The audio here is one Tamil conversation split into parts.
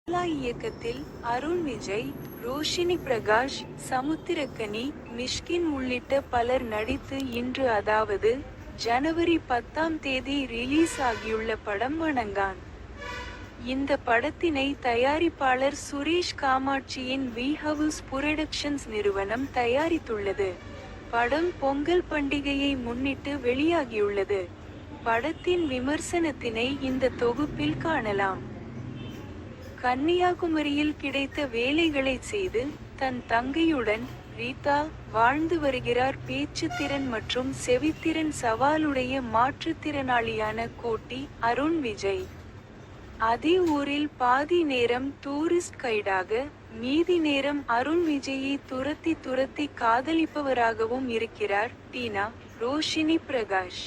பாலா இயக்கத்தில் அருண் விஜய், ரோஷினி பிரகாஷ், சமுத்திரக்கனி, மிஷ்கின் உள்ளிட்ட பலர் நடித்து இன்று அதாவது ஜனவரி 10ஆம் தேதி ரிலீஸ் ஆகியுள்ள படம் வணங்கான். இந்த படத்தினை தயாரிப்பாளர் சுரேஷ் காமாட்சியின் வி ஹவுஸ் புரொடக்ஷன்ஸ் நிறுவனம் தயாரித்துள்ளது. படம் பொங்கல் பண்டிகையை முன்னிட்டு வெளியாகியுள்ளது. படத்தின் விமர்சனத்தினை இந்த தொகுப்பில் காணலாம். கன்னியாகுமரியில் கிடைத்த வேலைகளை செய்து தன் தங்கையுடன் ரீதா வாழ்ந்து வருகிறார். பேச்சு திறன் மற்றும் செவித்திறன் சவாலுடைய மாற்றுத்திறனாளியான கோட்டி அருண் விஜய். அதே ஊரில் பாதி நேரம் டூரிஸ்ட் கைடாக, மீதி நேரம் அருண் விஜயை துரத்தி காதலிப்பவராகவும் இருக்கிறார் டீனா. ரோஷினி பிரகாஷ்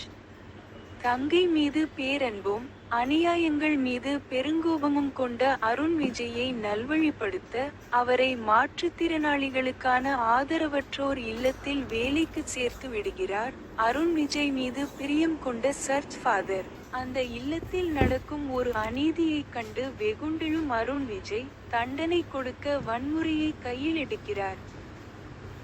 தங்கை மீது பேரன்பும் அநியாயங்கள் மீது பெருங்கோபமும் கொண்ட அருண் விஜயை நல்வழிப்படுத்த அவரை மாற்றுத்திறனாளிகளுக்கான ஆதரவற்றோர் இல்லத்தில் வேலைக்கு சேர்த்து விடுகிறார். அருண் விஜய் மீது பிரியம் கொண்ட சர்ச் ஃபாதர். அந்த இல்லத்தில் நடக்கும் ஒரு அநீதியைக் கண்டு வெகுண்டெழும் அருண் விஜய் தண்டனை கொடுக்க வன்முறையை கையில் எடுக்கிறார்.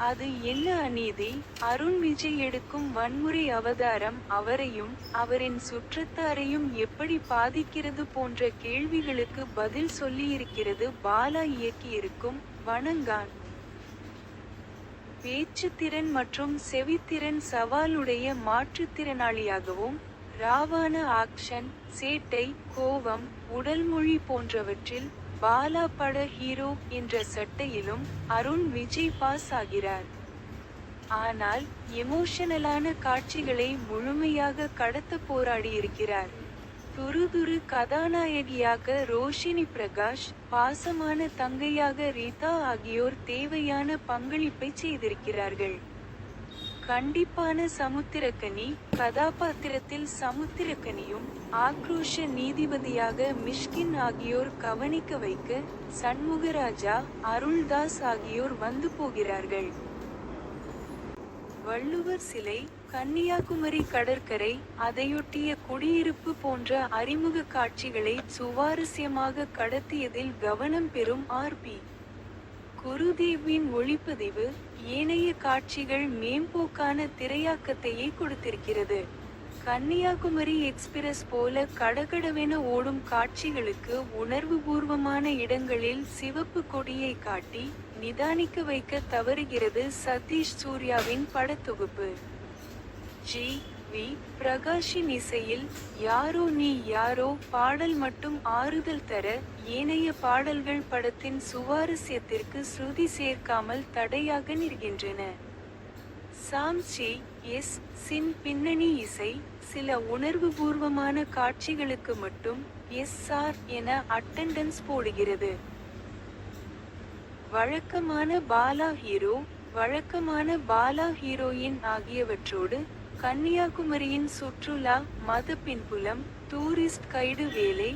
அது என்ன அநீதி? அருண் விஜய் எடுக்கும் வன்முறை அவதாரம் அவரையும் அவரின் சுற்றத்தாரையும் எப்படி பாதிக்கிறது போன்ற கேள்விகளுக்கு பதில் சொல்லியிருக்கிறது பாலா இயக்கியிருக்கும் வணங்கான். பேச்சு திறன் மற்றும் செவித்திறன் சவாலுடைய மாற்றுத்திறனாளியாகவும், ராவான ஆக்ஷன், சேட்டை, கோபம், உடல்மொழி போன்றவற்றில் பாலா பட ஹீரோ என்ற சட்டையிலும் அருண் விஜய் பாஸ் ஆகிறார். ஆனால் எமோஷனலான காட்சிகளை முழுமையாக கடத்த போராடியிருக்கிறார். துரு கதாநாயகியாக ரோஷினி பிரகாஷ், பாசமான தங்கையாக ரீதா ஆகியோர் தேவையான பங்களிப்பை செய்திருக்கிறார்கள். கண்டிப்பான சமுத்திரக்கனி கதாபாத்திரத்தில் சமுத்திரக்கனியும், ஆக்ரோஷ நீதிபதியாக மிஷ்கின் ஆகியோர் கவனிக்க வைக்க சண்முகராஜா, அருள்தாஸ் ஆகியோர் வந்து போகிறார்கள். வள்ளுவர் சிலை, கன்னியாகுமரி கடற்கரை, அதையொட்டிய குடியிருப்பு போன்ற அறிமுக காட்சிகளை சுவாரஸ்யமாக கடத்தியதில் கவனம் பெறும் ஆர்.பி. குருதேவின் ஒளிப்பதிவு ஏனைய காட்சிகள் மேம்போக்கான திரையாக்கத்தையே கொடுத்திருக்கிறது. கன்னியாகுமரி எக்ஸ்பிரஸ் போல கடகடவென ஓடும் காட்சிகளுக்கு உணர்வுபூர்வமான இடங்களில் சிவப்பு கொடியை காட்டி நிதானிக்க வைக்க தவறுகிறது சதீஷ் சூர்யாவின் படத்தொகுப்பு. ஜி.வி. பிரகாஷின் இசையில் யாரோ நீ யாரோ பாடல் மட்டும் ஆறுதல் தர, ஏனைய பாடல்கள் படத்தின் சுவாரஸ்யத்திற்கு ஸ்ருதி சேர்க்காமல் தடையாக நிற்கின்றன. சாம்சி எஸ். சின் பின்னணி இசை சில உணர்வுபூர்வமான காட்சிகளுக்கு மட்டும் எஸ்.ஆர். என அட்டெண்டன்ஸ் போடுகிறது. வழக்கமான பாலா ஹீரோ, வழக்கமான பாலா ஹீரோயின் ஆகியவற்றோடு கன்னியாகுமரியின் சுற்றுலா, மத பின்புலம், டூரிஸ்ட் கைடு வேலை,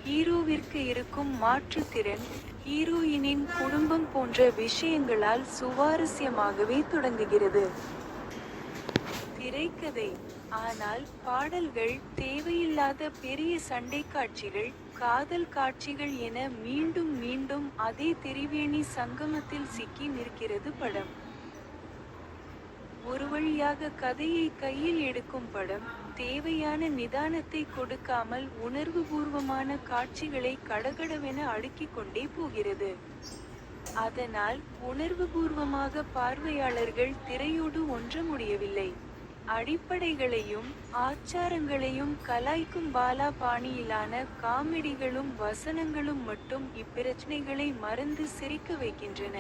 ஹீரோவிற்கு இருக்கும் மாற்றுத்திறன், ஹீரோயினின் குடும்பம் போன்ற விஷயங்களால் சுவாரஸ்யமாகவே தொடங்குகிறது திரைக்கதை. ஆனால் பாடல்கள், தேவையில்லாத பெரிய சண்டை காட்சிகள், காதல் காட்சிகள் என மீண்டும் மீண்டும் அதே திரிவேணி சங்கமத்தில் சிக்கி நிற்கிறது படம். ஒரு வழியாக கதையை கையில் எடுக்கும் படம் தேவையான நிதானத்தை கொடுக்காமல் உணர்வுபூர்வமான காட்சிகளை கடகடவென அடுக்கிக் கொண்டே போகிறது. அதனால் உணர்வுபூர்வமாக பார்வையாளர்கள் திரையோடு ஒன்ற முடியவில்லை. அடிப்படைகளையும் ஆச்சாரங்களையும் கலாய்க்கும் பாலா பாணியிலான காமெடிகளும் வசனங்களும் மட்டும் இப்பிரச்சனைகளை மறந்து சிரிக்க வைக்கின்றன.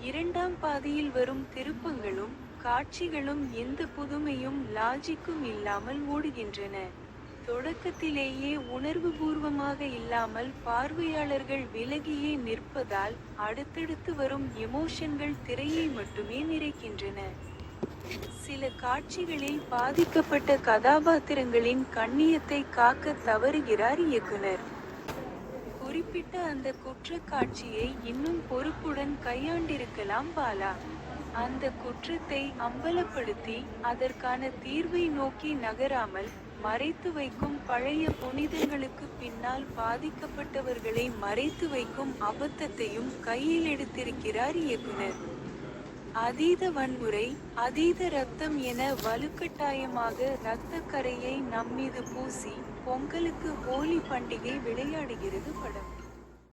இரண்டாம் பாதியில் வரும் திருப்பங்களும் காட்சிகளும் எந்த புதுமையும் லாஜிக்கும் இல்லாமல் ஓடுகின்றன. தொடக்கத்திலேயே உணர்வுபூர்வமாக இல்லாமல் பார்வையாளர்கள் விலகியே நிற்பதால் அடுத்தடுத்து வரும் எமோஷன்கள் திரையை மட்டுமே நிறைக்கின்றன. சில காட்சிகளில் பாதிக்கப்பட்ட கதாபாத்திரங்களின் கண்ணியத்தை காக்க தவறுகிறார் இயக்குனர். குறிப்பிட்ட அந்த குற்றக் காட்சியை இன்னும் பொறுப்புடன் கையாண்டிருக்கலாம் பாலா. அந்த குற்றத்தை அம்பலப்படுத்தி அதற்கான தீர்வை நோக்கி நகராமல் மறைத்து வைக்கும் பழைய புனிதங்களுக்கு பின்னால் பாதிக்கப்பட்டவர்களை மறைத்து வைக்கும் அபத்தத்தையும் கையில் எடுத்திருக்கிறார் இயக்குனர். அதீத வன்முறை, அதீத ரத்தம் என வலுக்கட்டாயமாக இரத்தக் கறையை நம்மீது பூசி, பொங்கலுக்கு ஹோலி பண்டிகை விளையாடுகிறது படம்.